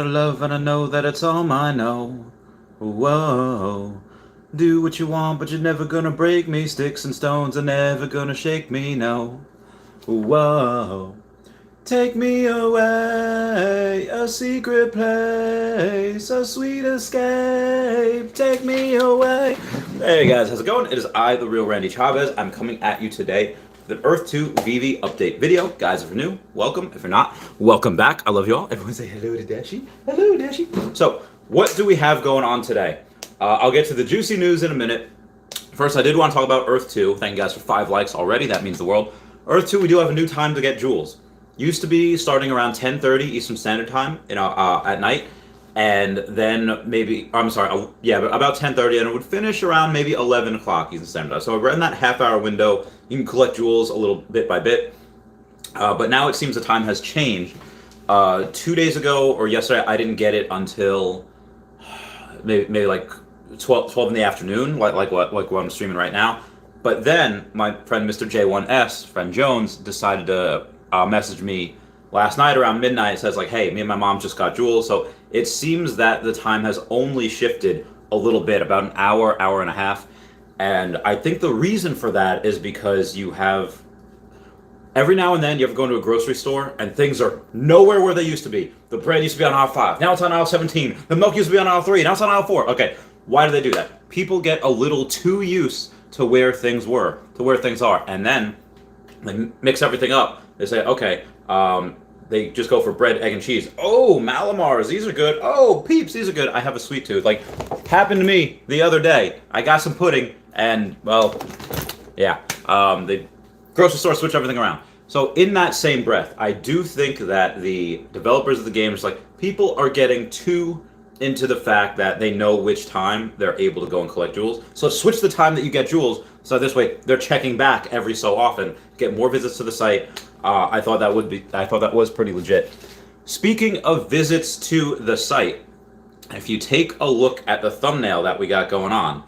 love and I know that it's all mine, no. Whoa. Do what you want, but you're never gonna break me. Sticks and stones are never gonna shake me, no. Whoa. Take me away, a secret place, a sweet escape. Take me away. Hey guys, how's it going? It is I, the real Randy Chavez. I'm coming at you today with an Earth 2 Veve update video. Guys, if you're new, welcome. If you're not, welcome back. I love you all. Everyone say hello to Dashi. Hello, Dashi. So, what do we have going on today? I'll get to the juicy news in a minute. First, I did want to talk about Earth 2. Thank you guys for 5 likes already. That means the world. Earth 2, we do have a new time to get jewels. Used to be starting around 10:30 Eastern Standard Time, at night, and then maybe about 10:30, and it would finish around maybe 11 o'clock Eastern Standard Time. So around that half-hour window, you can collect jewels a little bit by bit. But now it seems the time has changed. 2 days ago or yesterday, I didn't get it until maybe like 12 in the afternoon, like what I'm streaming right now. But then my friend Mr. J1S, friend Jones, decided to message me last night around midnight. It says like, hey, me and my mom just got jewels. So it seems that the time has only shifted a little bit, about an hour, hour and a half. And I think the reason for that is because you have, every now and then you have to go into a grocery store and things are nowhere where they used to be. The bread used to be on aisle 5, now it's on aisle 17. The milk used to be on aisle 3, now it's on aisle 4. Okay, why do they do that? People get a little too used to where things were, to where things are, and then they mix everything up. They say, okay, they just go for bread, egg, and cheese. Oh, Malamars, these are good. Oh, Peeps, these are good. I have a sweet tooth. Like, happened to me the other day. I got some pudding, and, well, yeah, the grocery store switched everything around. So in that same breath, I do think that the developers of the game, people are getting too into the fact that they know which time they're able to go and collect jewels. So switch the time that you get jewels, so this way they're checking back every so often, get more visits to the site. I thought that was pretty legit. Speaking of visits to the site, if you take a look at the thumbnail that we got going on,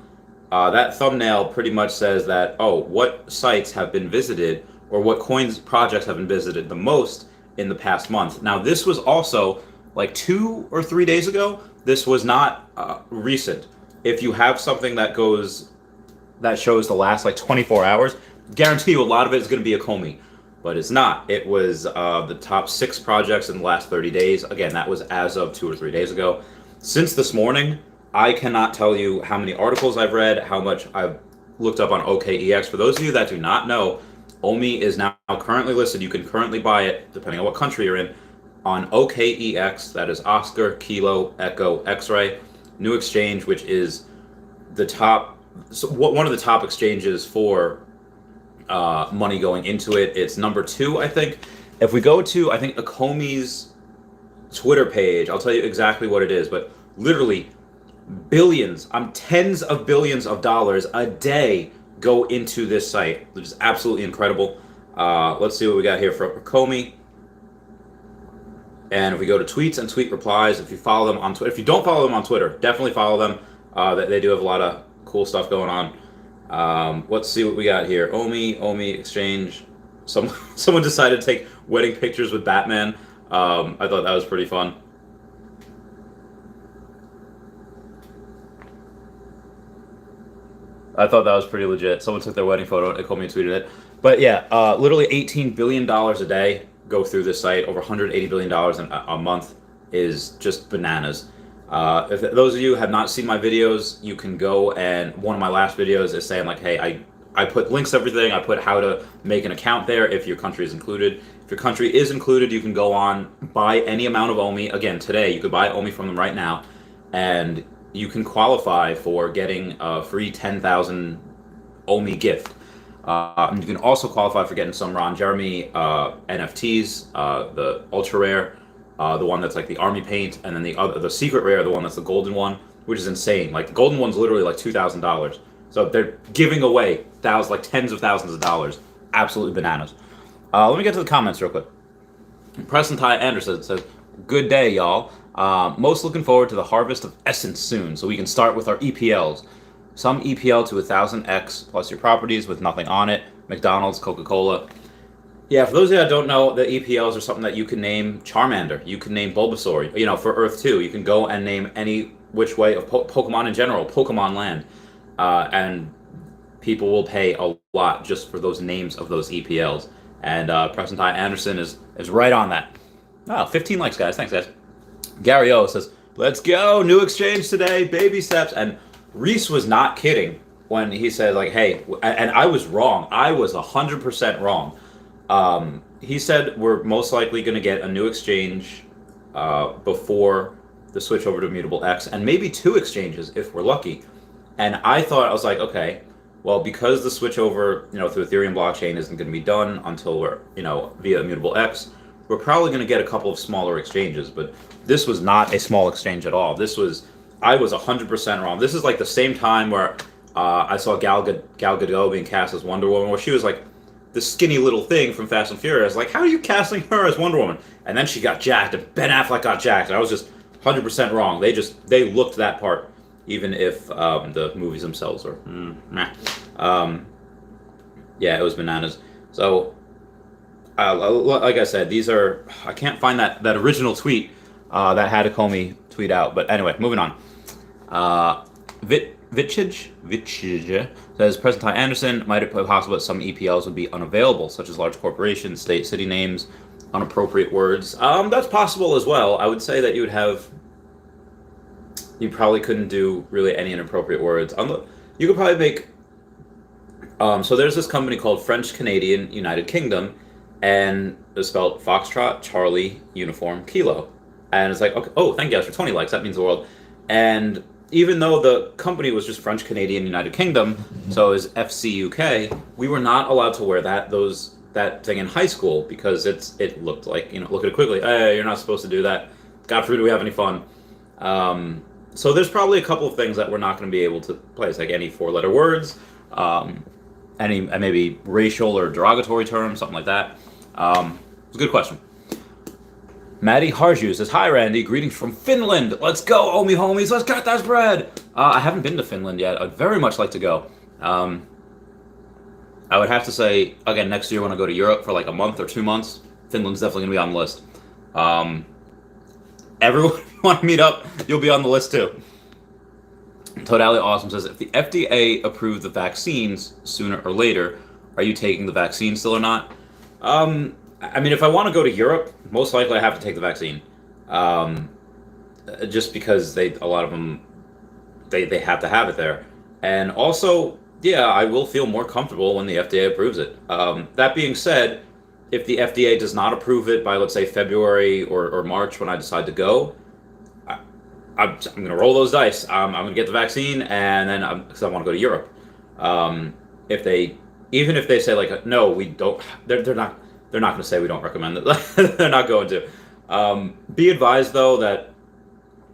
that thumbnail pretty much says that, oh, what sites have been visited or what coins projects have been visited the most in the past month. Now this was also like 2 or 3 days ago. This was not recent. If you have something that shows the last like 24 hours, guarantee you a lot of it is going to be a OMI, but it's not. It was the top 6 projects in the last 30 days. Again, that was as of 2 or 3 days ago. Since this morning, I cannot tell you how many articles I've read, how much I've looked up on OKEx. For those of you that do not know, OMI is now currently listed. You can currently buy it, depending on what country you're in, on OKEx, that is Oscar, Kilo, Echo, X-Ray, new exchange, which is the top, one of the top exchanges for money going into it. It's number 2, I think. If we go to, I think, Akomi's Twitter page, I'll tell you exactly what it is, but literally billions, tens of billions of dollars a day go into this site, which is absolutely incredible. Let's see what we got here for Akomi. And if we go to tweets and tweet replies, if you follow them on Twitter, if you don't follow them on Twitter, definitely follow them. They do have a lot of cool stuff going on. Let's see what we got here. OMI exchange. Someone decided to take wedding pictures with Batman. I thought that was pretty fun. I thought that was pretty legit. Someone took their wedding photo, they called me and tweeted it. But yeah, literally $18 billion a day go through this site. Over $180 billion a month is just bananas. If those of you have not seen my videos, you can go, and one of my last videos is saying like, hey, I put links to everything. I put how to make an account there if your country is included. If your country is included, you can go on, buy any amount of OMI. Again, today, you could buy OMI from them right now, and you can qualify for getting a free 10,000 OMI gift. You can also qualify for getting some Ron Jeremy NFTs, the ultra rare, the one that's like the army paint, and then the secret rare, the one that's the golden one, which is insane. Like the golden one's literally like $2,000. So they're giving away tens of thousands of dollars. Absolutely bananas. Let me get to the comments real quick. Preston Ty Anderson says, "Good day, y'all. Most looking forward to the harvest of essence soon, so we can start with our EPLs. Some EPL to 1,000x plus your properties with nothing on it. McDonald's, Coca-Cola. Yeah, for those of you that don't know, the EPLs are something that you can name Charmander, you can name Bulbasaur. You know, for Earth 2, you can go and name any which way of Pokemon in general, Pokemon Land. And people will pay a lot just for those names of those EPLs. And Preston Ty Anderson is right on that. Oh, 15 likes, guys. Thanks, guys. Gary O says, let's go. New exchange today. Baby steps. And Reese was not kidding when he said, like, hey, and I was wrong. I was 100% wrong. He said we're most likely going to get a new exchange before the switch over to Immutable X, and maybe 2 exchanges if we're lucky. And I was like, okay, well, because the switch over, through Ethereum blockchain isn't going to be done until we're, via Immutable X, we're probably going to get a couple of smaller exchanges. But this was not a small exchange at all. I was 100% wrong. This is like the same time where I saw Gal Gadot being cast as Wonder Woman, where she was like this skinny little thing from Fast and Furious. Like, how are you casting her as Wonder Woman? And then she got jacked, and Ben Affleck got jacked. And I was just 100% wrong. They looked that part, even if the movies themselves are meh. Yeah, it was bananas. So, like I said, I can't find that original tweet that had a Comey tweet out. But anyway, moving on. Vitchage says President Ty Anderson, might it be possible that some EPLs would be unavailable, such as large corporations, state, city names, inappropriate words? That's possible as well. I would say that you probably couldn't do really any inappropriate words. You could probably make. So there's this company called French Canadian United Kingdom, and it's spelled Foxtrot Charlie Uniform Kilo, and it's like, okay, oh, thank you guys for 20 likes. That means the world. And even though the company was just French Canadian United Kingdom, so is FCUK, we were not allowed to wear that thing in high school because it looked like, look at it quickly. Hey, you're not supposed to do that. God forbid we have any fun. So there's probably a couple of things that we're not going to be able to place, like any 4-letter words, any maybe racial or derogatory terms, something like that. It's a good question. Maddie Harju says, hi, Randy. Greetings from Finland. Let's go, OMI homies. Let's get that bread. I haven't been to Finland yet. I'd very much like to go. I would have to say, again, next year when I go to Europe for like a month or 2 months, Finland's definitely going to be on the list. Everyone, if you want to meet up, you'll be on the list too. Totally Awesome says, if the FDA approved the vaccines sooner or later, are you taking the vaccine still or not? I mean, if I want to go to Europe, most likely I have to take the vaccine. Just because a lot of them, they have to have it there. And also, yeah, I will feel more comfortable when the FDA approves it. That being said, if the FDA does not approve it by, let's say, February or March when I decide to go, I'm going to roll those dice. I'm going to get the vaccine, and then because I want to go to Europe. Even if they say like, no, we don't, they're not going to say we don't recommend it. They're not going to. Be advised though that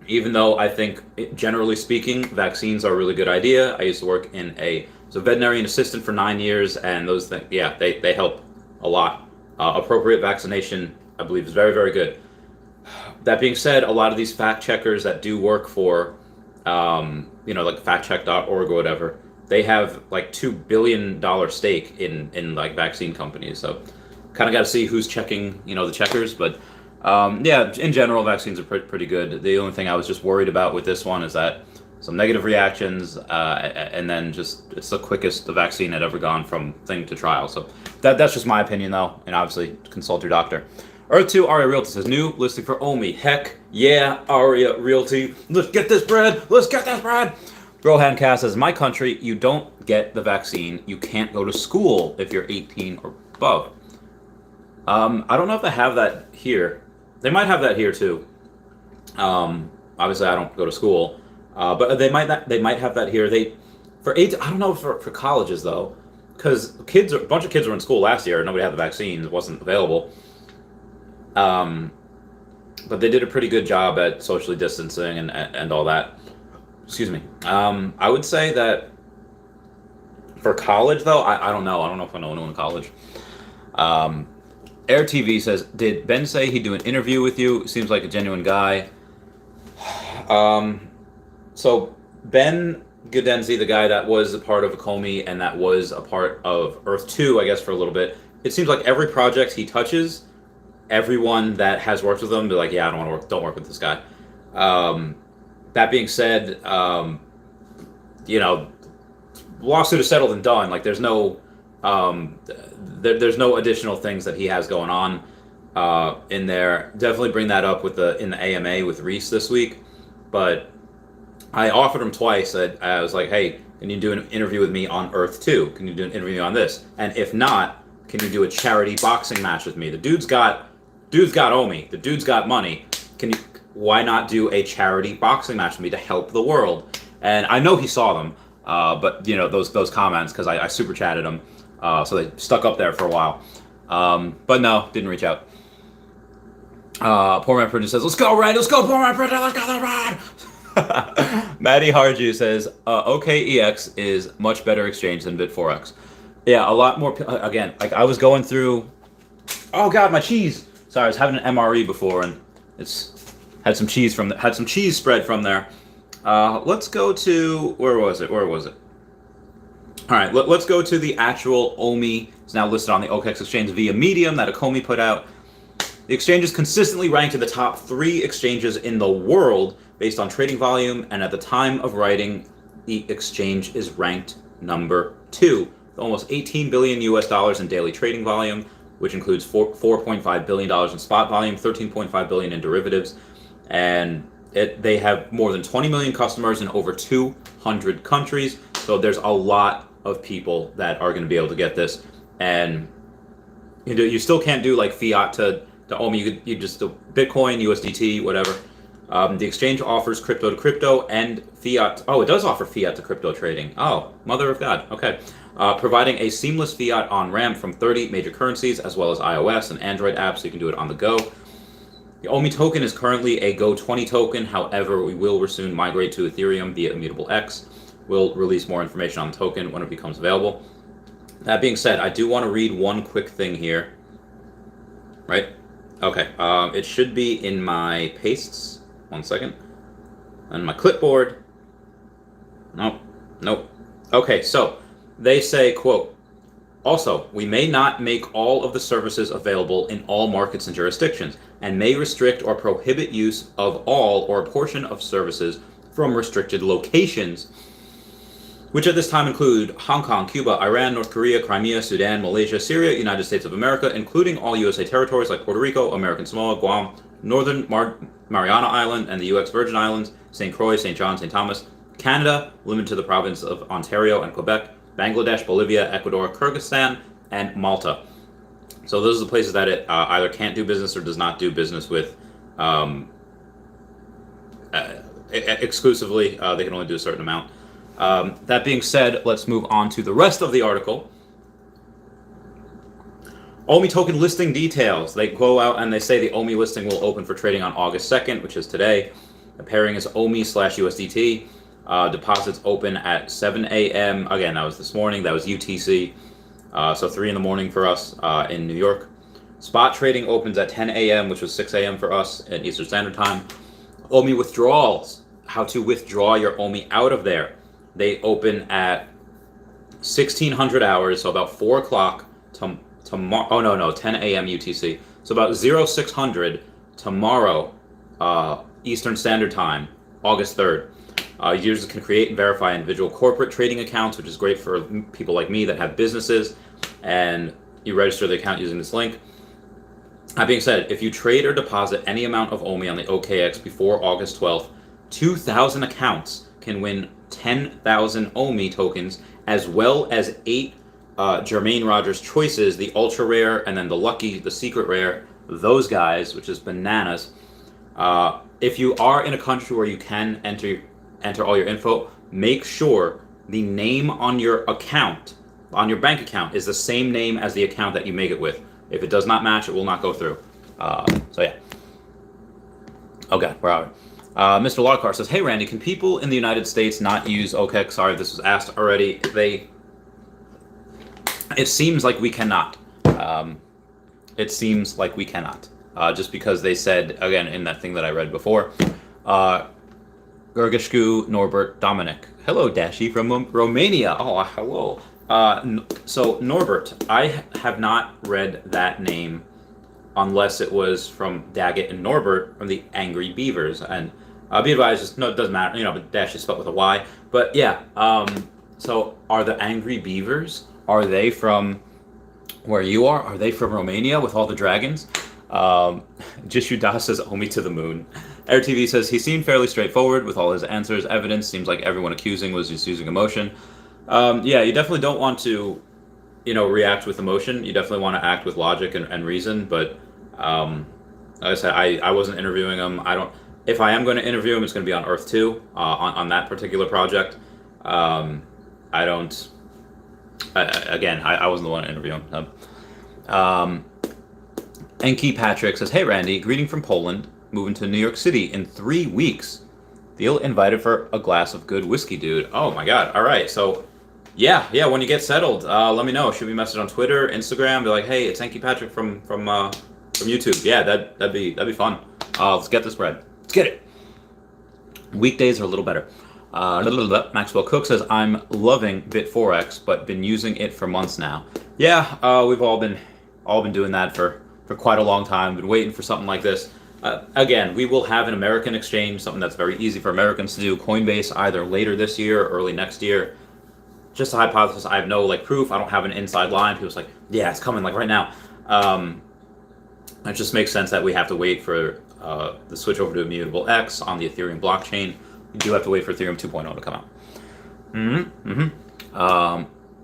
even though I think, generally speaking, vaccines are a really good idea. I used to work as a veterinarian assistant for 9 years, and those things, yeah, they help a lot. Appropriate vaccination, I believe, is very, very good. That being said, a lot of these fact checkers that do work for, like factcheck.org or whatever, they have like $2 billion stake in like vaccine companies. So kind of got to see who's checking, the checkers. But yeah, in general, vaccines are pretty good. The only thing I was just worried about with this one is that some negative reactions, and then just it's the quickest the vaccine had ever gone from thing to trial. So that's just my opinion, though, and obviously consult your doctor. Earth2 Aria Realty says, new listing for OMI. Heck yeah, Aria Realty. Let's get this bread. Let's get this bread. Brohan Cass says, in my country, you don't get the vaccine. You can't go to school if you're 18 or above. I don't know if they have that here. They might have that here too. Obviously, I don't go to school, but they might have that here. I don't know for colleges though, because a bunch of kids were in school last year. Nobody had the vaccine. It wasn't available. But they did a pretty good job at socially distancing and all that. Excuse me. I would say that for college though, I don't know. I don't know if I know anyone in college. Air TV says, did Ben say he'd do an interview with you? Seems like a genuine guy. So Ben Gudenzi, the guy that was a part of Comey and that was a part of Earth 2, I guess, for a little bit, it seems like every project he touches, everyone that has worked with him, be like, yeah, I don't want to don't work with this guy. That being said, lawsuit is settled and done. Like there's no there's no additional things that he has going on in there. Definitely bring that up in the AMA with Reese this week. But I offered him twice. I was like, hey, can you do an interview with me on Earth 2? Can you do an interview on this? And if not, can you do a charity boxing match with me? The dude's got OMI. The dude's got money. Why not do a charity boxing match with me to help the world? And I know he saw them, but those comments, because I super chatted them, so they stuck up there for a while. But no, didn't reach out. Poor Man Pridge says, let's go, Red, let's go, Poor Man Pridge, let's go, Red! Maddie Harju says, OKEx is much better exchange than Bit4X. Yeah, a lot more, again, like I was going through, oh god, my cheese! Sorry, I was having an MRE before, and it's had some cheese spread from there. Let's go to, where was it? Alright, let's go to the actual OMI. It's now listed on the OKEx exchange via Medium that Akomi put out. The exchange is consistently ranked in the top 3 exchanges in the world based on trading volume, and at the time of writing, the exchange is ranked number 2, with almost $18 billion in daily trading volume, which includes $4.5 billion in spot volume, $13.5 billion in derivatives, and they have more than 20 million customers in over 200 countries. So there's a lot of people that are going to be able to get this, and you still can't do like fiat to OMI. You just do Bitcoin, USDT, whatever. The exchange offers crypto to crypto and fiat. Oh, it does offer fiat to crypto trading. Oh, mother of God. Okay. Providing a seamless fiat on-ramp from 30 major currencies, as well as iOS and Android apps, so you can do it on the go. The OMI token is currently a Go20 token. However, we will soon migrate to Ethereum via Immutable X. We'll release more information on the token when it becomes available. That being said, I do want to read one quick thing here. Right? Okay. It should be in my pastes. 1 second. And my clipboard. Nope. Okay, so they say, quote, also, we may not make all of the services available in all markets and jurisdictions, and may restrict or prohibit use of all or a portion of services from restricted locations, which at this time include Hong Kong, Cuba, Iran, North Korea, Crimea, Sudan, Malaysia, Syria, United States of America, including all USA territories like Puerto Rico, American Samoa, Guam, Northern Mariana Island, and the US Virgin Islands, St. Croix, St. John, St. Thomas, Canada, limited to the province of Ontario and Quebec, Bangladesh, Bolivia, Ecuador, Kyrgyzstan, and Malta. So those are the places that it either can't do business or does not do business with exclusively. They can only do a certain amount. That being said, let's move on to the rest of the article. OMI token listing details. They go out and they say the OMI listing will open for trading on August 2nd, which is today. The pairing is OMI/USDT. Deposits open at 7 a.m. Again, that was this morning. That was UTC. So 3 in the morning for us in New York. Spot trading opens at 10 a.m., which was 6 a.m. for us at Eastern Standard Time. OMI withdrawals. How to withdraw your OMI out of there. They open at 1600 hours, so about 4 o'clock tomorrow. Oh, no, 10 a.m. UTC. So about 0600 tomorrow, Eastern Standard Time, August 3rd. Users can create and verify individual corporate trading accounts, which is great for people like me that have businesses, and you register the account using this link. That being said, if you trade or deposit any amount of OMI on the OKEx before August 12th, 2,000 accounts can win 10,000 OMI tokens, as well as 8 Jermaine Rogers choices, the ultra rare, and then the lucky, the secret rare, those guys, which is bananas. If you are in a country where you can enter all your info, make sure the name on your account, on your bank account, is the same name as the account that you make it with. If it does not match, it will not go through. So yeah. Okay, where are we? Mr. Logcar says, hey Randy, can people in the United States not use OKEx? Sorry, this was asked already. It seems like we cannot. Just because they said, again, in that thing that I read before, Gergishku Norbert Dominic. Hello, Dashi from Romania. Oh, hello. So Norbert, I have not read that name unless it was from Daggett and Norbert from the Angry Beavers. And be advised, just no, it doesn't matter, but Dash is spelled with a Y. But yeah, so are the Angry Beavers? Are they from where you are? Are they from Romania with all the dragons? Jishu Das says Omi to the moon. Air TV says he seemed fairly straightforward with all his answers. Evidence seems like everyone accusing was just using emotion. Yeah, you definitely don't want to, react with emotion. You definitely want to act with logic and reason. But like I said, I wasn't interviewing him. I don't. If I am going to interview him, it's going to be on Earth 2 on that particular project. I don't. I wasn't the one to interview him. So. Enki Patrick says, "Hey Randy, greeting from Poland. Moving to New York City in 3 weeks. Feel invited for a glass of good whiskey, dude." Oh my god! All right, so yeah. When you get settled, let me know. Shoot me a message on Twitter, Instagram. Be like, "Hey, it's Enki Patrick from YouTube." Yeah, that'd be fun. Let's get this bread. Let's get it. Weekdays are a little better. Maxwell Cook says, "I'm loving Bit4x, but been using it for months now." Yeah, we've all been doing that for quite a long time. Been waiting for something like this. Again, we will have an American exchange, something that's very easy for Americans to do. Coinbase either later this year or early next year. Just a hypothesis. I have no proof. I don't have an inside line. People's like, yeah, it's coming right now. It just makes sense that we have to wait for the switch over to Immutable X on the Ethereum blockchain. You do have to wait for Ethereum 2.0 to come out.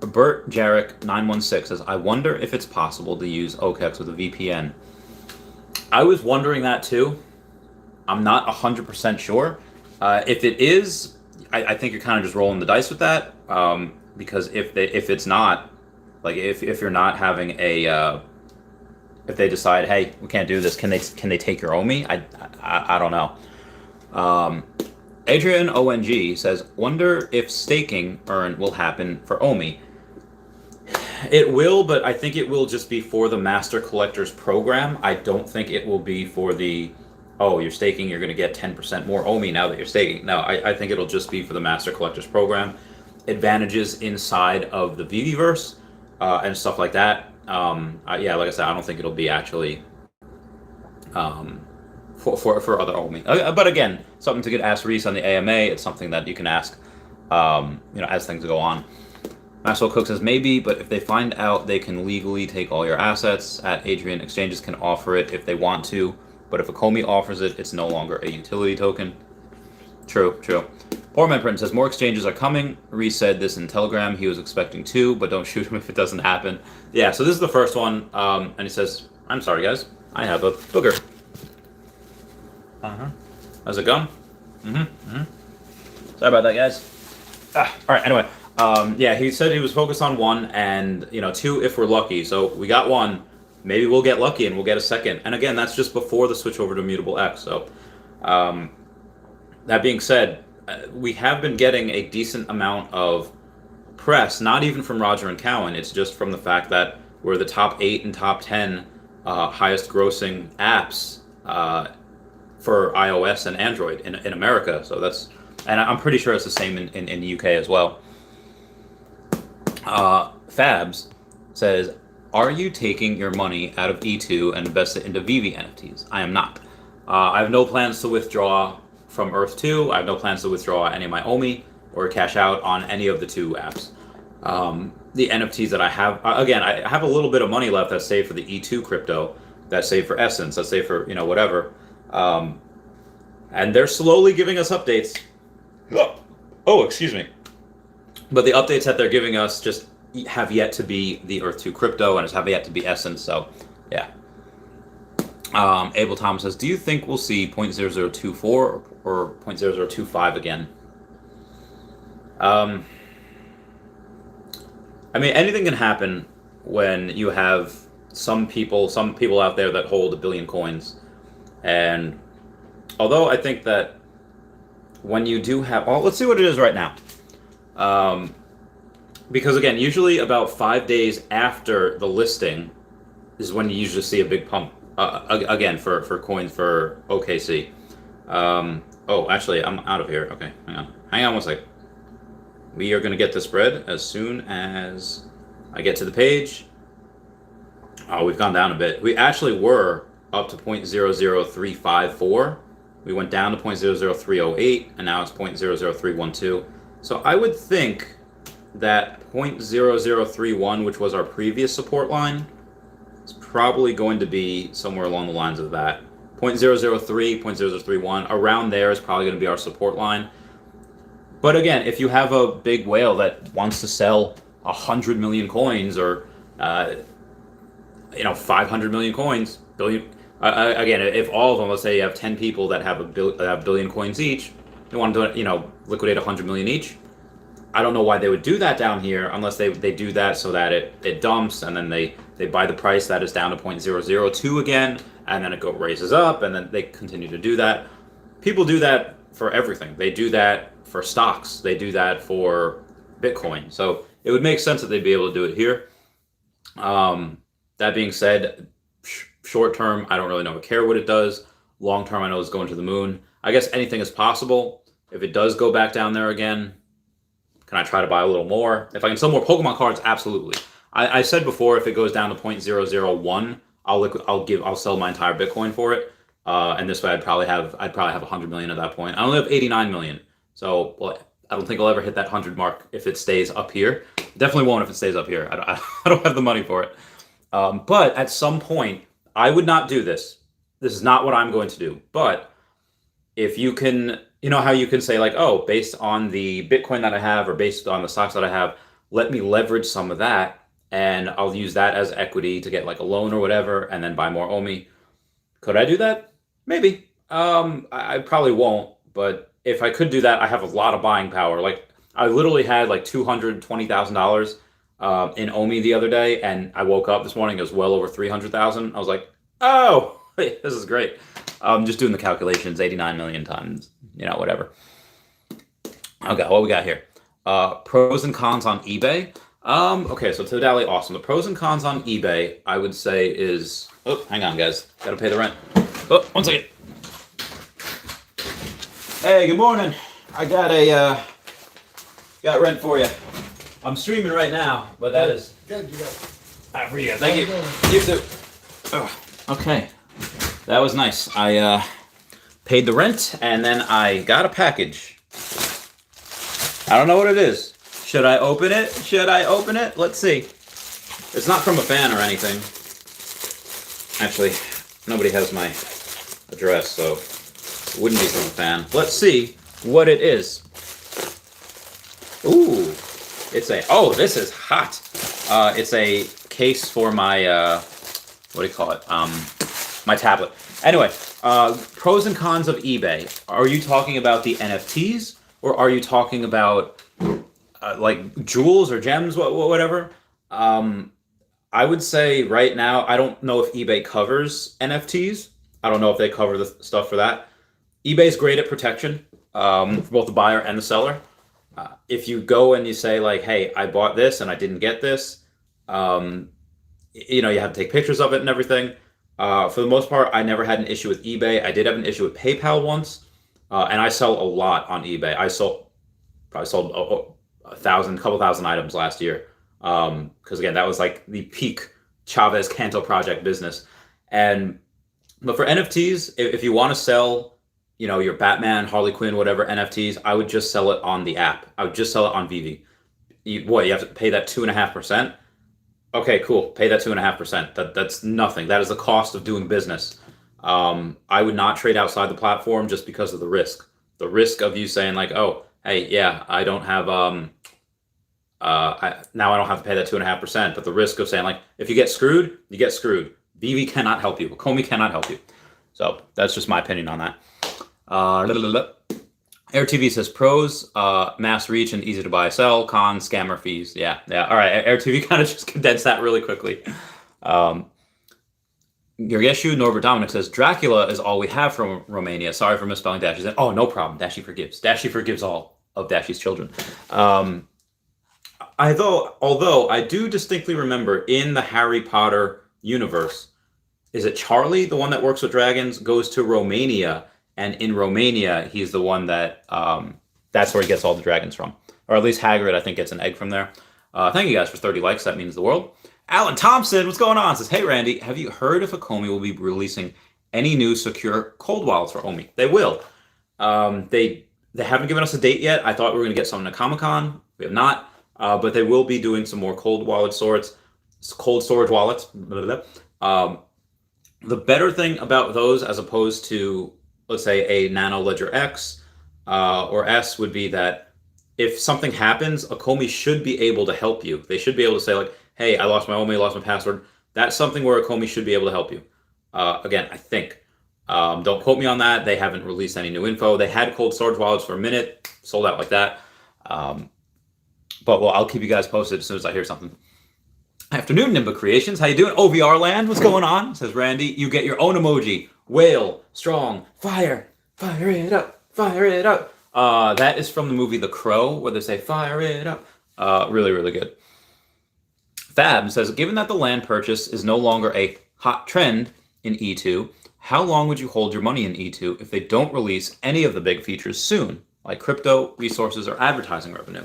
Bert Jarek 916 says, "I wonder if it's possible to use OKEx with a VPN." I was wondering that too. I'm not 100% sure. If it is, I think you're kind of just rolling the dice with that. Because if it's not, if you're not having a, if they decide, hey, we can't do this, can they take your OMI? I don't know. Adrian ONG says, "Wonder if staking earn will happen for OMI." It will, but I think it will just be for the Master Collectors program. I don't think it will be for the, you're staking, you're going to get 10% more OMI now that you're staking. No, I think it'll just be for the Master Collectors program. Advantages inside of the Veveverse and stuff like that. Yeah, like I said, I don't think it'll be actually for other OMI. But again, something to get asked Reese on the AMA. It's something that you can ask, as things go on. Maxwell Cook says, "Maybe, but if they find out they can legally take all your assets, at Adrian, exchanges can offer it if they want to, but if a Comey offers it, it's no longer a utility token." True. Poor Man Print says, "More exchanges are coming. Reese said this in Telegram. He was expecting 2, but don't shoot him if it doesn't happen." Yeah, so this is the first one, and he says, "I'm sorry, guys. I have a booger." How's it going? Sorry about that, guys. All right, anyway. Yeah, he said he was focused on 1 and 2 if we're lucky. So we got 1. Maybe we'll get lucky and we'll get a second. And again, that's just before the switch over to Immutable X. So that being said, we have been getting a decent amount of press, not even from Roger and Cowan. It's just from the fact that we're the top 8 and top 10 highest grossing apps for iOS and Android in America. So that's, and I'm pretty sure it's the same in the UK as well. Fabs says, "Are you taking your money out of E2 and invest it into Veve NFTs?" I am not. I have no plans to withdraw from Earth 2. I have no plans to withdraw any of my OMI or cash out on any of the 2 apps. The NFTs that I have, again, I have a little bit of money left that's saved for the E2 crypto, that's saved for Essence, that's saved for, whatever. And they're slowly giving us updates. Oh, excuse me. But the updates that they're giving us just have yet to be the Earth 2 crypto and have yet to be Essence. So, yeah. Abel Thomas says, "Do you think we'll see 0.0024 or 0.0025 again?" I mean, anything can happen when you have some people out there that hold 1 billion coins. And although I think that when you do have, let's see what it is right now. Because again, usually about 5 days after the listing is when you usually see a big pump. Again, for coins for OKC. Oh, actually, I'm out of here. Okay, hang on 1 second. We are going to get this spread as soon as I get to the page. Oh, we've gone down a bit. We actually were up to 0.00354. We went down to 0.00308, and now it's 0.00312. So I would think that 0.0031, which was our previous support line, is probably going to be somewhere along the lines of that. 0.003, 0.0031, around there is probably going to be our support line. But again, if you have a big whale that wants to sell 100 million coins or 500 million coins, billion. Again, if all of them, let's say you have 10 people that have a billion coins each, they want to liquidate 100 million each. I don't know why they would do that down here unless they do that so that it dumps and then they buy the price that is down to 0.002 again, and then it raises up, and then they continue to do that. People do that for everything. They do that for stocks. They do that for Bitcoin. So it would make sense that they'd be able to do it here. That being said, short term, I don't really care what it does. Long term, I know it's going to the moon. I guess anything is possible. If it does go back down there again, can I try to buy a little more? If I can sell more Pokemon cards, absolutely. I said before, if it goes down to 0.001, I'll sell my entire Bitcoin for it. And this way, I'd probably have 100 million at that point. I only have 89 million, so I don't think I'll ever hit that 100 mark if it stays up here. Definitely won't if it stays up here. I don't have the money for it. But at some point, I would not do this. This is not what I'm going to do. But if you can, how you can say like, oh, based on the Bitcoin that I have or based on the stocks that I have, let me leverage some of that and I'll use that as equity to get like a loan or whatever and then buy more OMI. Could I do that? Maybe. I probably won't. But if I could do that, I have a lot of buying power. Like I literally had like $220,000 in OMI the other day, and I woke up this morning, it was well over 300,000. I was like, oh, this is great. Just doing the calculations, 89 million times, whatever. Okay, what we got here? Pros and cons on eBay. Okay, so Todally, awesome. The pros and cons on eBay, I would say is, oh, hang on, guys. Gotta pay the rent. Oh, one second. Hey, good morning. I got rent for you. I'm streaming right now, but that is good. For you. Thank you. You too. Oh, okay, that was nice. I paid the rent and then I got a package. I don't know what it is. Should I open it? Let's see. It's not from a fan or anything. Actually, nobody has my address, so it wouldn't be from a fan. Let's see what it is. Ooh. This is hot. It's a case for my, what do you call it? My tablet. Anyway, pros and cons of eBay. Are you talking about the NFTs or are you talking about like jewels or gems, whatever? I would say right now, I don't know if eBay covers NFTs. I don't know if they cover the stuff for that. eBay's great at protection for both the buyer and the seller. If you go and you say like, hey, I bought this and I didn't get this, you have to take pictures of it and everything. For the most part, I never had an issue with eBay. I did have an issue with PayPal once, and I sell a lot on eBay. I probably sold a couple thousand items last year. Because again, that was like the peak Chavez Canto project business. But for NFTs, if you want to sell, your Batman, Harley Quinn, whatever NFTs, I would just sell it on the app. I would just sell it on Veve. You have to pay that 2.5%? Okay, cool. Pay that 2.5%. That's nothing. That is the cost of doing business. I would not trade outside the platform just because of the risk. The risk of you saying like, oh, hey, yeah, I don't have now I don't have to pay that 2.5%. But the risk of saying like, if you get screwed, you get screwed. Veve cannot help you. Comey cannot help you. So that's just my opinion on that. AirTV says pros, mass reach and easy to buy, sell. Cons, scammer fees. Yeah. All right. AirTV kind of just condensed that really quickly. Yergeshu Norbert Dominic says Dracula is all we have from Romania. Sorry for misspelling Dashi's name. Oh, no problem. Dashi forgives. Dashi forgives all of Dashi's children. Although I do distinctly remember in the Harry Potter universe, is it Charlie, the one that works with dragons, goes to Romania, and in Romania he's the one that that's where he gets all the dragons from, or at least Hagrid, I think, gets an egg from there. Thank you guys for 30 likes. That means the world. Alan Thompson, what's going on? Says, hey, Randy, have you heard if OMI will be releasing any new secure cold wallets for OMI? They will. They haven't given us a date yet. I thought we were going to get something at Comic-Con. We have not. But they will be doing some more cold storage wallets. Blah, blah, blah. The better thing about those, as opposed to, let's say, a Nano Ledger X or S, would be that if something happens, OMI should be able to help you. They should be able to say, like, hey, I lost my OMI, lost my password. That's something where OMI should be able to help you. Again, I think. Don't quote me on that. They haven't released any new info. They had cold storage wallets for a minute, sold out like that. But I'll keep you guys posted as soon as I hear something. Afternoon, Nimba Creations. How you doing? OVR land, what's going on? Says Randy, you get your own emoji. Whale, strong, fire it up, fire it up. That is from the movie The Crow, where they say, fire it up. Really, really good. Fab says, given that the land purchase is no longer a hot trend in E2, how long would you hold your money in E2 if they don't release any of the big features soon, like crypto, resources, or advertising revenue?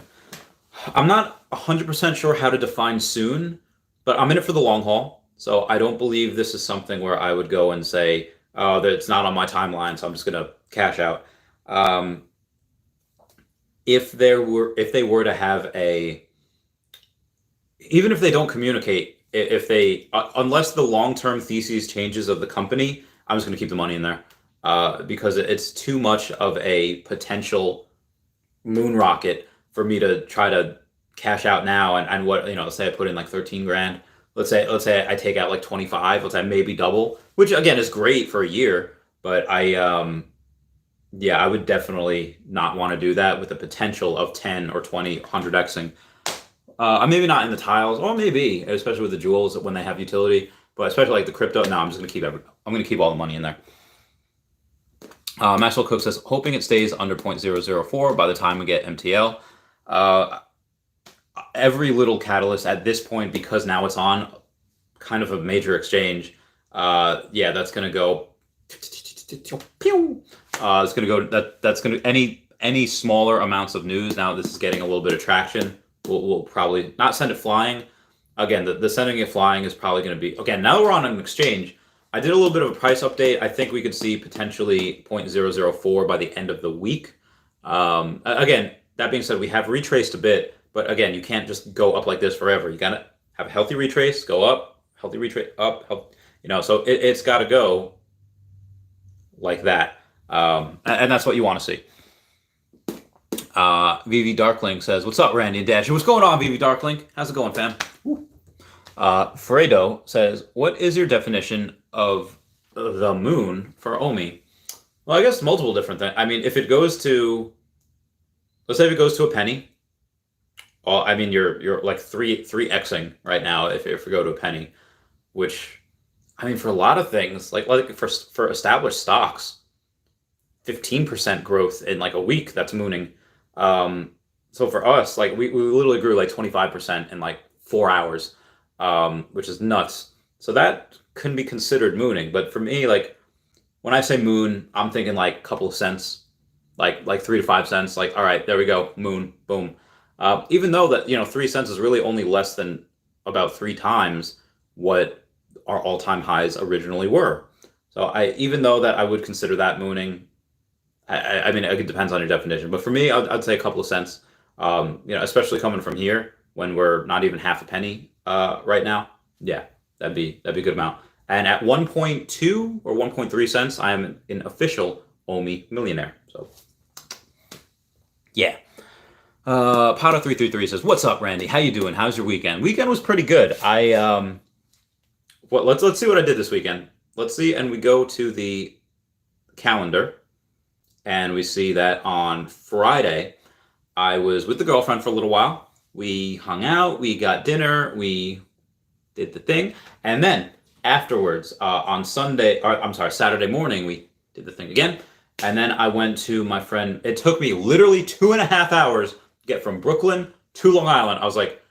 I'm not 100% sure how to define soon, but I'm in it for the long haul. So I don't believe this is something where I would go and say, oh, that it's not on my timeline, so I'm just going to cash out. If they were to have even if they don't communicate, unless the long-term thesis changes of the company, I'm just going to keep the money in there because it's too much of a potential moon rocket for me to try to cash out now. And what, let's say I put in like 13 grand. Let's say I take out like 25. Let's say maybe double, which again is great for a year. But I would definitely not want to do that with the potential of 10 or 20, 100xing. Maybe not in the tiles, or maybe, especially with the jewels when they have utility. But especially like the crypto, no, I'm going to keep all the money in there. Maxwell Cook says, hoping it stays under 0.004 by the time we get MTL. Every little catalyst at this point, because now it's on kind of a major exchange, that's going to go. It's going to go. That's going to any smaller amounts of news. Now this is getting a little bit of traction. We'll probably not send it flying. Again, the sending it flying is probably going to be, again, now we're on an exchange. I did a little bit of a price update. I think we could see potentially 0.004 by the end of the week. Again, that being said, we have retraced a bit, but again, you can't just go up like this forever. You got to have a healthy retrace, go up, healthy retrace, up, so it's got to go like that. And that's what you want to see. VV Darkling says, what's up, Randy and Dash? What's going on, VV Darkling? How's it going, fam? Fredo says, what is your definition of the moon for OMI? Well, I guess multiple different things. I mean, if it goes to, let's say if it goes to a penny, well, I mean, you're like 3xing right now if we go to a penny, which, I mean, for a lot of things, like for established stocks, 15% growth in like a week, that's mooning. So for us, like we literally grew like 25% in like 4 hours, which is nuts. So that can be considered mooning. But for me, like when I say moon, I'm thinking like a couple of cents, like 3 to 5 cents. Like, all right, there we go, moon, boom. Even though that 3 cents is really only less than about 3 times what our all-time highs originally were. So even though that I would consider that mooning. I mean, it depends on your definition, but for me, I'd say a couple of cents. Especially coming from here when we're not even half a penny right now. Yeah, that'd be a good amount. And at 1.2 or 1.3 cents, I am an official OMI millionaire. So, yeah. Potter333 says, "What's up, Randy? How you doing? How's your weekend? Weekend was pretty good. Let's see what I did this weekend. Let's see, and we go to the calendar. And we see that on Friday, I was with the girlfriend for a little while. We hung out, we got dinner, we did the thing. And then afterwards, on Saturday morning, we did the thing again. And then I went to my friend. It took me literally 2.5 hours to get from Brooklyn to Long Island. I was like,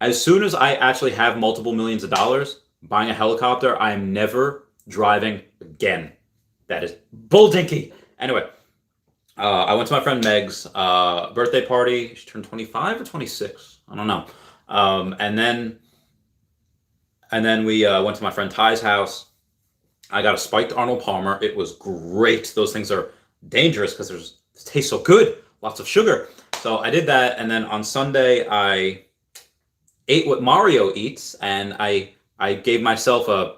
as soon as I actually have multiple millions of dollars, buying a helicopter, I am never driving again. That is bull dinky. Anyway, I went to my friend Meg's birthday party. She turned 25 or 26. I don't know. And then we went to my friend Ty's house. I got a spiked Arnold Palmer. It was great. Those things are dangerous because it tastes so good. Lots of sugar. So I did that, and then on Sunday I ate what Mario eats, and I gave myself a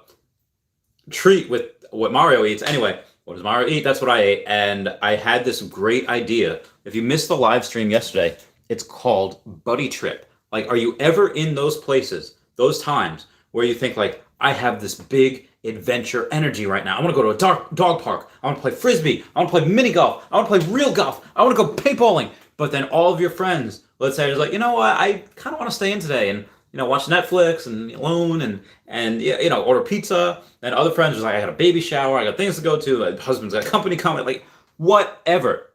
treat with what Mario eats. Anyway, what does Mario eat? That's what I ate, and I had this great idea. If you missed the live stream yesterday, it's called Buddy Trip. Like, are you ever in those places, those times where you think like, I have this big adventure energy right now. I want to go to a dog park. I want to play frisbee. I want to play mini golf. I want to play real golf. I want to go paintballing. But then all of your friends, let's say, is like, you know what? I kind of want to stay in today and watch Netflix and alone and order pizza. And other friends are like, I got a baby shower. I got things to go to. My husband's got company coming. Like whatever.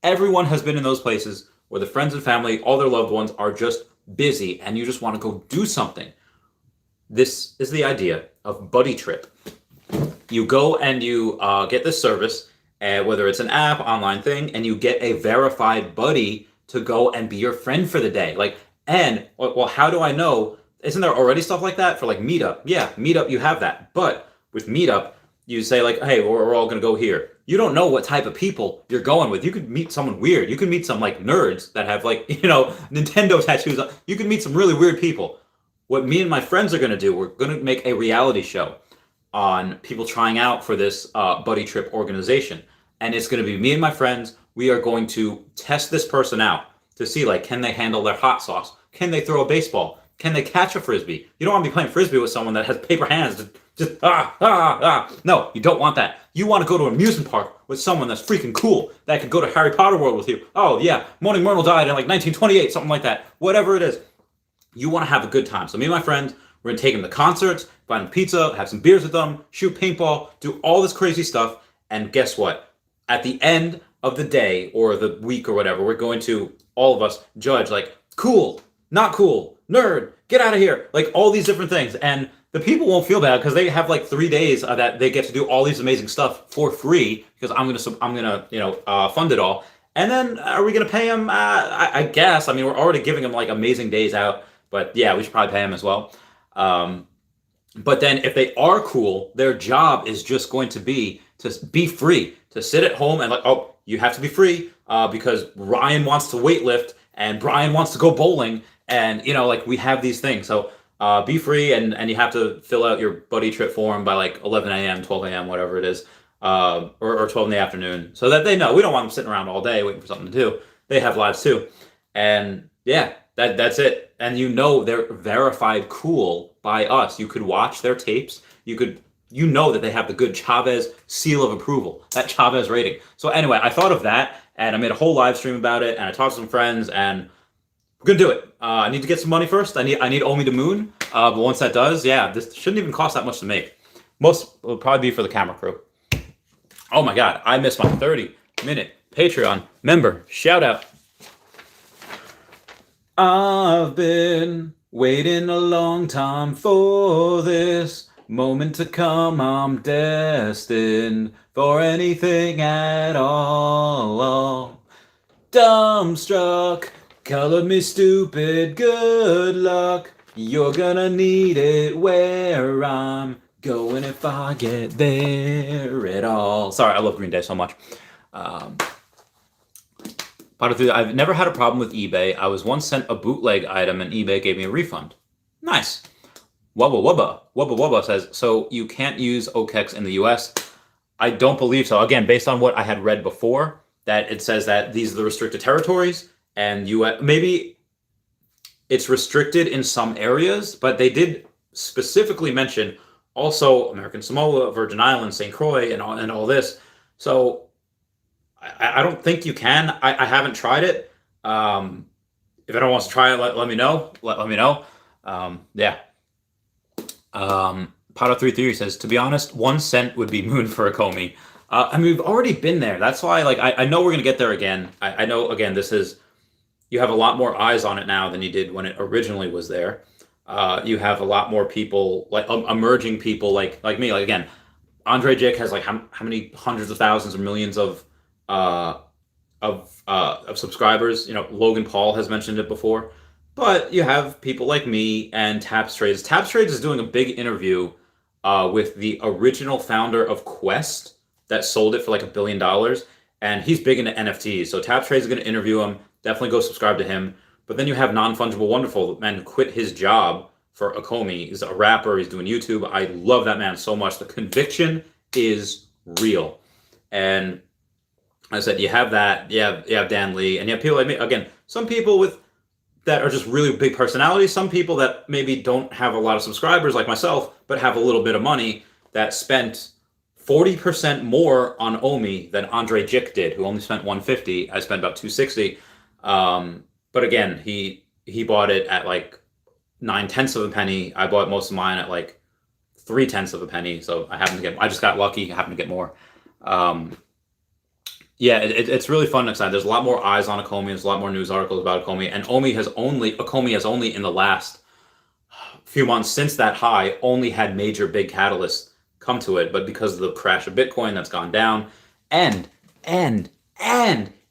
Everyone has been in those places where the friends and family, all their loved ones are just busy, and you just want to go do something. This is the idea of Buddy Trip. You go and you get this service, whether it's an app, online thing, and you get a verified buddy to go and be your friend for the day. Well, how do I know? Isn't there already stuff like that for like Meetup? Yeah, Meetup, you have that. But with Meetup, you say like, hey, we're all going to go here. You don't know what type of people you're going with. You could meet someone weird. You could meet some like nerds that have like, Nintendo tattoos. You could meet some really weird people. What me and my friends are going to do, we're going to make a reality show on people trying out for this Buddy Trip organization. And it's going to be me and my friends. We are going to test this person out to see, like, can they handle their hot sauce? Can they throw a baseball? Can they catch a frisbee? You don't want to be playing frisbee with someone that has paper hands. No, you don't want that. You want to go to an amusement park with someone that's freaking cool, that could go to Harry Potter World with you. Oh, yeah, Moaning Myrtle died in like 1928, something like that. Whatever it is. You want to have a good time. So me and my friends, we're going to take them to concerts, buy them pizza, have some beers with them, shoot paintball, do all this crazy stuff. And guess what? At the end of the day or the week or whatever, we're going to, all of us, judge like, cool, not cool, nerd, get out of here. Like all these different things. And the people won't feel bad because they have like 3 days that they get to do all these amazing stuff for free because I'm gonna fund it all. And then are we gonna pay them? I guess. I mean, we're already giving them like amazing days out. But yeah, we should probably pay them as well. But then if they are cool, their job is just going to be free, to sit at home and like, oh, you have to be free because Ryan wants to weightlift and Brian wants to go bowling. And, like we have these things. So be free and you have to fill out your Buddy Trip form by like 11 a.m., 12 a.m., whatever it is, or 12 in the afternoon so that they know. We don't want them sitting around all day waiting for something to do. They have lives too. And yeah, that's it. And they're verified cool by us. You could watch their tapes. You know that they have the good Chavez seal of approval, that Chavez rating. So anyway, I thought of that and I made a whole live stream about it and I talked to some friends and we're gonna do it. I need to get some money first. I need OMI to Moon. But once that does, yeah, this shouldn't even cost that much to make. Most will probably be for the camera crew. Oh my God, I missed my 30-minute Patreon member shout out. I've been waiting a long time for this moment to come. I'm destined for anything at all. Dumbstruck, color me stupid, good luck. You're gonna need it where I'm going if I get there at all. Sorry, I love Green Day so much. I've never had a problem with eBay. I was once sent a bootleg item and eBay gave me a refund. Nice. Wubba says, so you can't use OKEx in the US? I don't believe so. Again, based on what I had read before, that it says that these are the restricted territories and maybe it's restricted in some areas, but they did specifically mention also American Samoa, Virgin Islands, St. Croix, and all this. So I don't think you can. I haven't tried it. If anyone wants to try it, let me know. Let me know. Yeah. Pato33 says, to be honest, 1 cent would be moon for a Comey. I mean, we've already been there. That's why, like, I know we're going to get there again. I know, again, you have a lot more eyes on it now than you did when it originally was there. You have a lot more people, like emerging people like me. Like, again, Andre Jick has like how many hundreds of thousands or millions of of subscribers. You know, Logan Paul has mentioned it before, but you have people like me and Taps Trades. Taps Trades is doing a big interview with the original founder of Quest that sold it for like $1 billion, and he's big into NFTs. So Taps Trades is going to interview him. Definitely go subscribe to him. But then you have Non-Fungible Wonderful, the man who quit his job for OKEx. He's a rapper. He's doing YouTube. I love that man so much. The conviction is real. And I said, you have that. You have Dan Lee, and you have people like me. Again, some people with that are just really big personalities. Some people that maybe don't have a lot of subscribers like myself, but have a little bit of money that spent 40% more on OMI than Andre Jick did, who only spent 150. I spent about 260. But again, he bought it at like 9/10 of a penny. I bought most of mine at like 3/10 of a penny. So I just got lucky. I happened to get more. Yeah, it's really fun and exciting. There's a lot more eyes on OKEx. There's a lot more news articles about OKEx. And OKEx has only in the last few months since that high only had major big catalysts come to it. But because of the crash of Bitcoin, that's gone down. And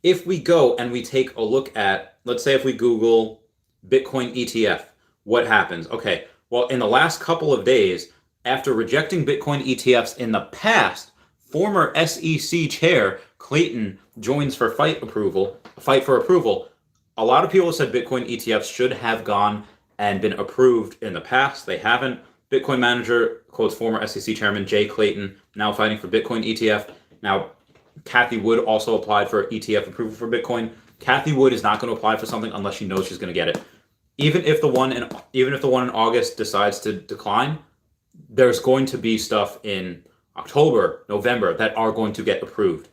if we go and we take a look at, let's say if we Google Bitcoin ETF, what happens? Okay, well, in the last couple of days, after rejecting Bitcoin ETFs in the past, former SEC chair Clayton joins for fight for approval. A lot of people have said Bitcoin ETFs should have gone and been approved in the past. They haven't. Bitcoin manager quotes former SEC chairman Jay Clayton, now fighting for Bitcoin ETF. Now, Kathy Wood also applied for ETF approval for Bitcoin. Kathy Wood is not going to apply for something unless she knows she's going to get it. Even if the one in August decides to decline, there's going to be stuff in October, November that are going to get approved.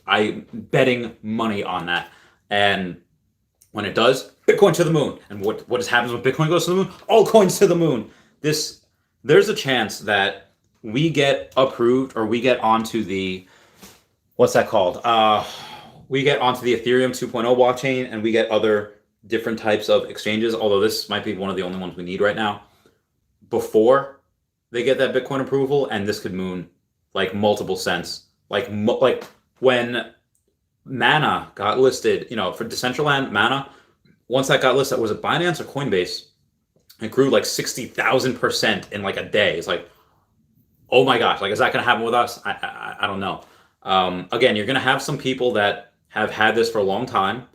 I'm betting money on that. And when it does, Bitcoin to the moon. And what happens when Bitcoin goes to the moon? All coins to the moon. There's a chance that we get approved, or we get onto the, what's that called? We get onto the Ethereum 2.0 blockchain, and we get other different types of exchanges, although this might be one of the only ones we need right now, before they get that Bitcoin approval, and this could moon like multiple cents. Like when Mana got listed, for Decentraland, Mana, once that got listed, was it Binance or Coinbase? It grew like 60,000% in like a day. It's like, oh my gosh, like, is that going to happen with us? I don't know. Again, you're going to have some people that have had this for a long time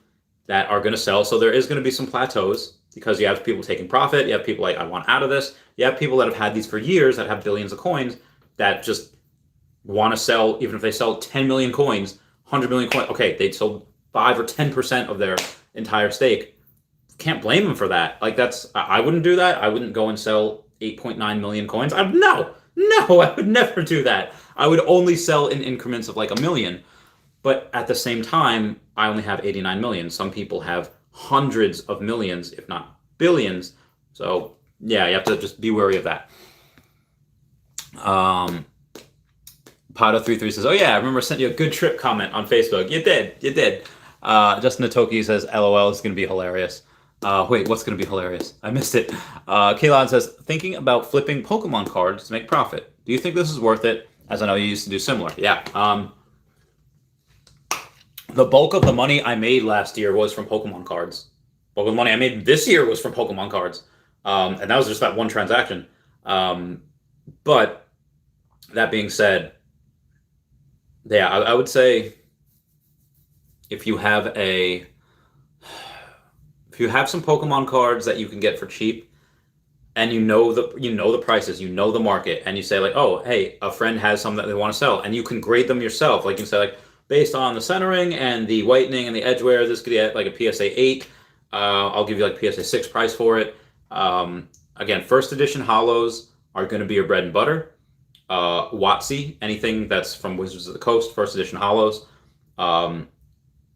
that are going to sell. So there is going to be some plateaus because you have people taking profit. You have people like, I want out of this. You have people that have had these for years that have billions of coins that just want to sell. Even if they sell 10 million coins, 100 million coins, okay, they sold 5 or 10% of their entire stake. Can't blame them for that. Like, I wouldn't do that. I wouldn't go and sell 8.9 million coins. No, I would never do that. I would only sell in increments of like 1 million. But at the same time, I only have 89 million. Some people have hundreds of millions, if not billions. So yeah, you have to just be wary of that. Pato33 says, oh yeah, I remember I sent you a good trip comment on Facebook. You did. Justin Natoki says, LOL, is going to be hilarious. Wait, what's going to be hilarious? I missed it. Kalon says, thinking about flipping Pokemon cards to make profit. Do you think this is worth it? As I know you used to do similar. Yeah. The bulk of the money I made last year was from Pokemon cards. Bulk of the money I made this year was from Pokemon cards. And that was just that one transaction. But that being said, yeah, I would say if you have some Pokemon cards that you can get for cheap, and you know the prices, you know the market, and you say like, oh, hey, a friend has some that they want to sell, and you can grade them yourself. Like you can say like, based on the centering and the whitening and the edge wear, this could get like a PSA 8. I'll give you like PSA 6 price for it. Again, first edition holos are going to be your bread and butter. WotC, anything that's from Wizards of the Coast, first edition holos.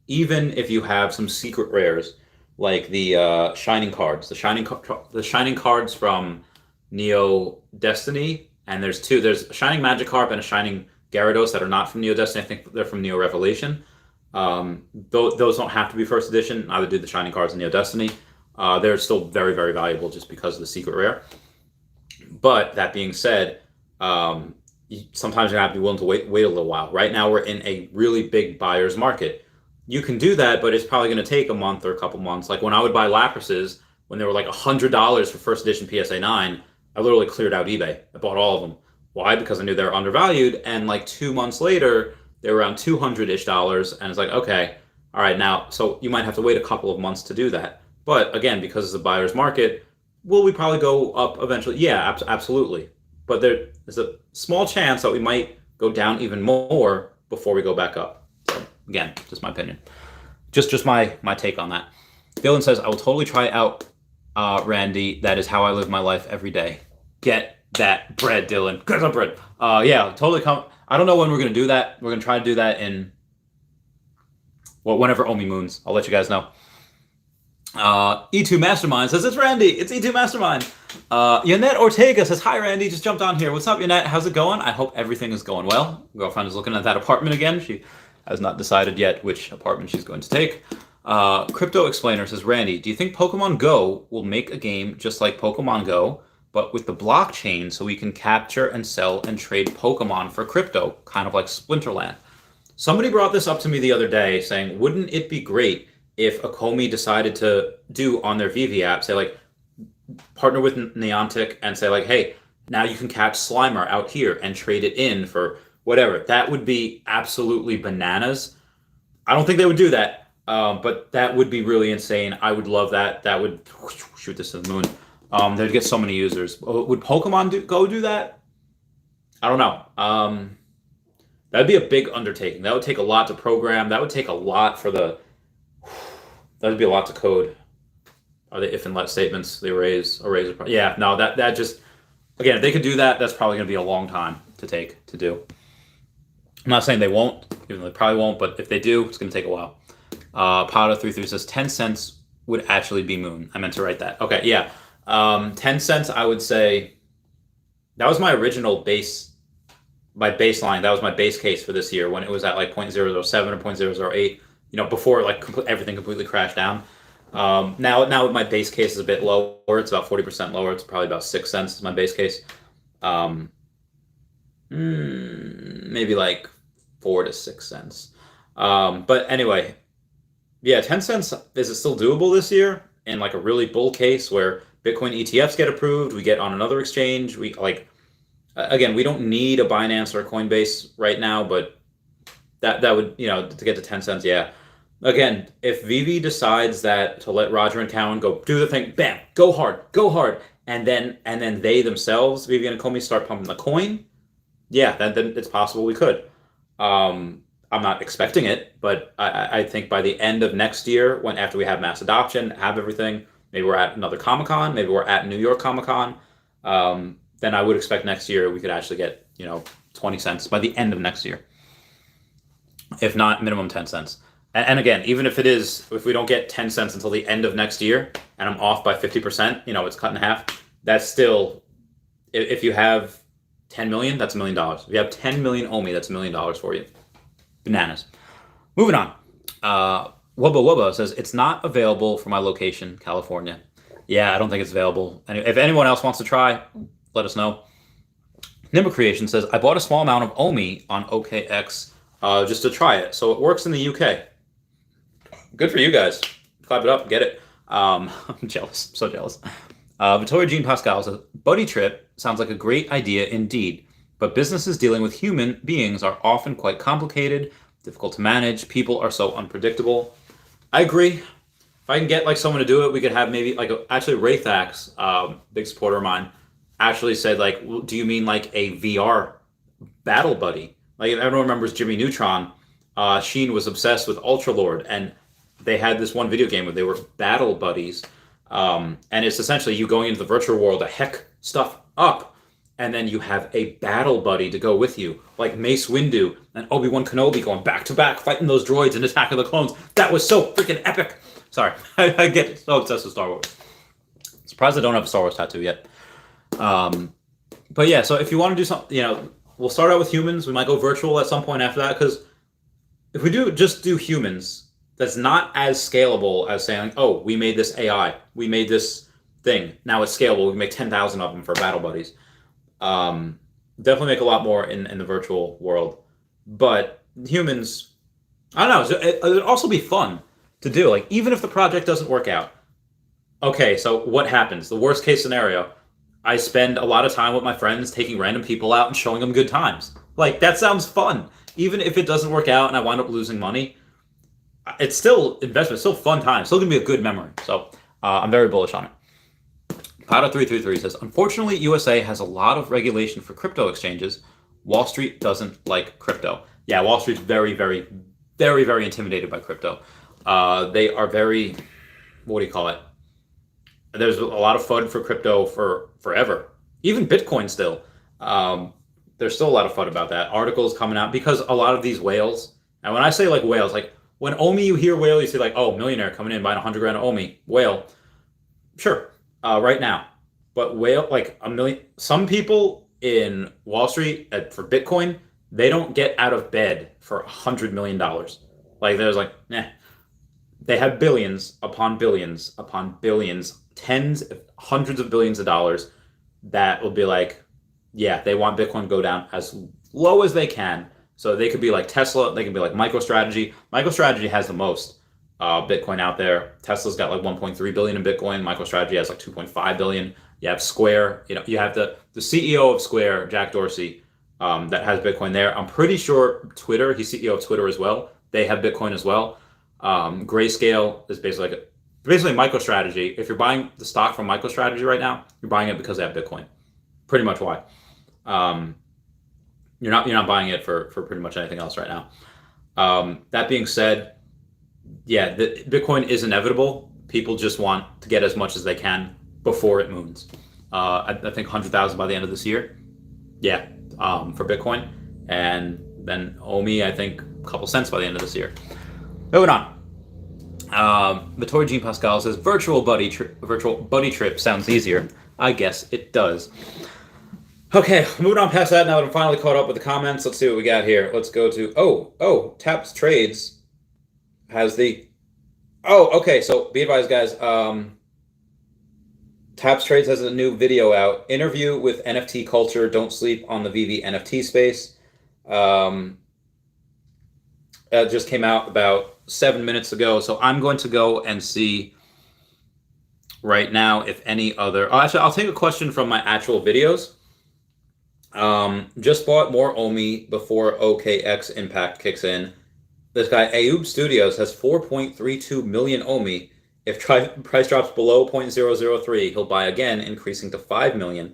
Even if you have some secret rares, like the Shining cards, the Shining cards from Neo Destiny, and there's two. There's a Shining Magikarp and a Shining Gyarados that are not from Neo Destiny. I think they're from Neo Revelation. Those don't have to be first edition. Neither do the Shining cards in Neo Destiny. They're still very, very valuable just because of the secret rare. But that being said, sometimes you have to be willing to wait a little while. Right now, we're in a really big buyer's market. you can do that, but it's probably going to take a month or a couple months. Like when I would buy Laprases, when they were like $100 for first edition PSA 9, I literally cleared out eBay. I bought all of them. Why? Because I knew they were undervalued. And like 2 months later, they were around $200-ish. And it's like, okay, all right, now, so you might have to wait a couple of months to do that. But again, because it's a buyer's market, will we probably go up eventually? Yeah, absolutely. But there's a small chance that we might go down even more before we go back up. So again, just my opinion. Just my take on that. Dylan says, I will totally try out, Randy. That is how I live my life every day. Get that bread, Dylan. Get that bread. Yeah, totally come. I don't know when we're going to do that. We're going to try to do that in, well, whenever OMI moons. I'll let you guys know. E2 Mastermind says, it's Randy. It's E2 Mastermind. Yannette Ortega says, hi, Randy. Just jumped on here. What's up, Yannette? How's it going? I hope everything is going well. Girlfriend is looking at that apartment again. She has not decided yet which apartment she's going to take. Crypto Explainer says, Randy, do you think Pokemon Go will make a game just like Pokemon Go, but with the blockchain so we can capture and sell and trade Pokemon for crypto, kind of like Splinterland? Somebody brought this up to me the other day saying, wouldn't it be great if OKEx decided to do on their Veve app, say like, partner with Niantic and say like, hey, now you can catch Slimer out here and trade it in for whatever. That would be absolutely bananas. I don't think they would do that, but that would be really insane. I would love that. That would shoot this to the moon. They'd get so many users. Would Pokemon Go do that? I don't know. That'd be a big undertaking. That would take a lot to program. That would take a lot for the... That would be a lot to code. Are they if and let statements they raise? Yeah, no, that just... Again, if they could do that, that's probably going to be a long time to do. I'm not saying they won't, even though they probably won't, but if they do, it's going to take a while. Powder33 says 10 cents would actually be moon. I meant to write that. Okay, yeah. 10 cents, I would say, that was my original baseline. That was my base case for this year when it was at like 0.007 or 0.008, before like everything completely crashed down. Now my base case is a bit lower. It's about 40% lower. It's probably about 6 cents is my base case. Maybe like 4 to 6 cents. But anyway, yeah, 10 cents, is it still doable this year? In like a really bull case where Bitcoin ETFs get approved, we get on another exchange. We like, again, we don't need a Binance or a Coinbase right now, but that would, to get to 10 cents, yeah. Again, if Veve decides that to let Roger and Cowan go do the thing, bam, go hard, and then they themselves, Veve and Comey, start pumping the coin, yeah, then it's possible we could. I'm not expecting it, but I think by the end of next year, after we have mass adoption, have everything, maybe we're at another Comic-Con, maybe we're at New York Comic-Con, then I would expect next year we could actually get 20 cents by the end of next year. If not, minimum 10 cents. And again, even if we don't get 10 cents until the end of next year, and I'm off by 50%, it's cut in half, that's still, if you have 10 million, that's $1 million. If you have 10 million OMI, that's $1 million for you. Bananas. Moving on. Wubba Wubba says, it's not available for my location, California. Yeah, I don't think it's available. And if anyone else wants to try, let us know. Nimba Creation says, I bought a small amount of OMI on OKEx just to try it. So it works in the UK. Good for you guys. Clap it up, get it. I'm jealous, so jealous. Victoria Jean Pascal says, Buddy Trip sounds like a great idea indeed, but businesses dealing with human beings are often quite complicated, difficult to manage. People are so unpredictable. I agree. If I can get like someone to do it, we could have maybe like actually Raythax, big supporter of mine, actually said like, do you mean like a VR battle buddy? Like if everyone remembers Jimmy Neutron, Sheen was obsessed with Ultralord, and they had this one video game where they were battle buddies. And it's essentially you going into the virtual world to heck stuff up, and then you have a battle buddy to go with you, like Mace Windu and Obi-Wan Kenobi going back to back, fighting those droids in Attack of the Clones. That was so freaking epic. Sorry, I get so obsessed with Star Wars. Surprised I don't have a Star Wars tattoo yet. But yeah, so if you want to do something, we'll start out with humans. We might go virtual at some point after that, because if we just do humans, that's not as scalable as saying, oh, we made this AI, we made this thing, now it's scalable, we make 10,000 of them for battle buddies. Definitely make a lot more in the virtual world. But humans, I don't know. It would also be fun to do. Like, even if the project doesn't work out, okay, so what happens? The worst case scenario, I spend a lot of time with my friends taking random people out and showing them good times. Like, that sounds fun. Even if it doesn't work out and I wind up losing money, it's still investment, still fun time, still gonna be a good memory. So I'm very bullish on it. Powder333 says, unfortunately, USA has a lot of regulation for crypto exchanges. Wall Street doesn't like crypto. Yeah, Wall Street's very, very, very, very intimidated by crypto. They are very, what do you call it? There's a lot of FUD for crypto for forever. Even Bitcoin still. There's still a lot of FUD about that. Articles coming out because a lot of these whales, and when I say like whales, like when OMI, you hear whale, you see like, oh, millionaire coming in buying 100 grand of OMI. Whale. Sure. Right now. But whale, like a million, some people in Wall Street for Bitcoin, they don't get out of bed for $100 million. Like there's like, they have billions upon billions upon billions, tens, hundreds of billions of dollars that will be like, yeah, they want Bitcoin to go down as low as they can. So they could be like Tesla, they can be like MicroStrategy. MicroStrategy has the most Bitcoin out there. Tesla's got like 1.3 billion in Bitcoin. MicroStrategy has like 2.5 billion. You have Square, you have the CEO of Square, Jack Dorsey, that has Bitcoin there. I'm pretty sure Twitter, he's CEO of Twitter as well. They have Bitcoin as well. Grayscale is basically MicroStrategy. If you're buying the stock from MicroStrategy right now, you're buying it because they have Bitcoin. Pretty much why. You're not buying it for pretty much anything else right now. That being said, yeah, the Bitcoin is inevitable. People just want to get as much as they can before it moons. I think 100,000 by the end of this year. Yeah, for Bitcoin, and then OMI, I think a couple cents by the end of this year. Moving on. Vittori Jean Pascal says virtual buddy trip sounds easier. I guess it does. Okay, moving on past that. Now that I'm finally caught up with the comments, let's see what we got here. Let's go to Taps Trades has the okay. So be advised, guys. Taps Trades has a new video out. Interview with NFT culture. Don't sleep on the Veve NFT space. It just came out about 7 minutes ago. So I'm going to go and see right now if any other. Actually, I'll take a question from my actual videos. Just bought more OMI before OKEx impact kicks in. This guy Ayub Studios has 4.32 million OMI. If price drops below 0.003, he'll buy again, increasing to 5 million.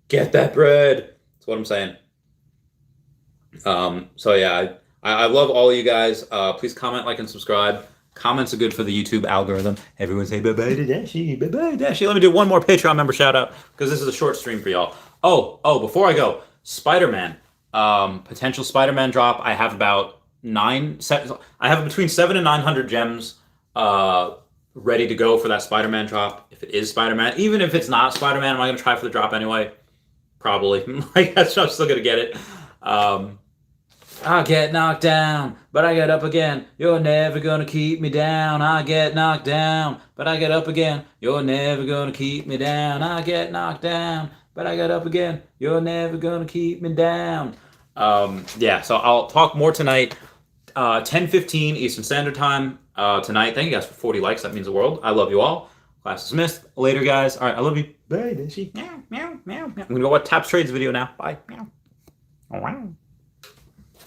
Get that bread. That's what I'm saying. So yeah, I love all of you guys. Please comment, like, and subscribe. Comments are good for the YouTube algorithm. Everyone say bye-bye to Dashi, bye-bye Dashi. Let me do one more Patreon member shout out because this is a short stream for y'all. Oh, before I go, Spider-Man. Potential Spider-Man drop. I have about I have between 700 and 900 gems ready to go for that Spider-Man drop. If it is Spider-Man, even if it's not Spider-Man, am I going to try for the drop anyway? Probably. Like, I'm still going to get it. I get knocked down, but I get up again. You're never gonna keep me down. I get knocked down, but I get up again. You're never gonna keep me down. I get knocked down, but I get up again. You're never gonna keep me down. Yeah, so I'll talk more tonight. 10:15 Eastern Standard Time tonight. Thank you guys for 40 likes. That means the world. I love you all. Class dismissed. Later, guys. All right, I love you. Bye, Dashi. Meow, meow, meow, meow. I'm gonna go watch Taps Trades video now. Bye. Meow. Oh, wow.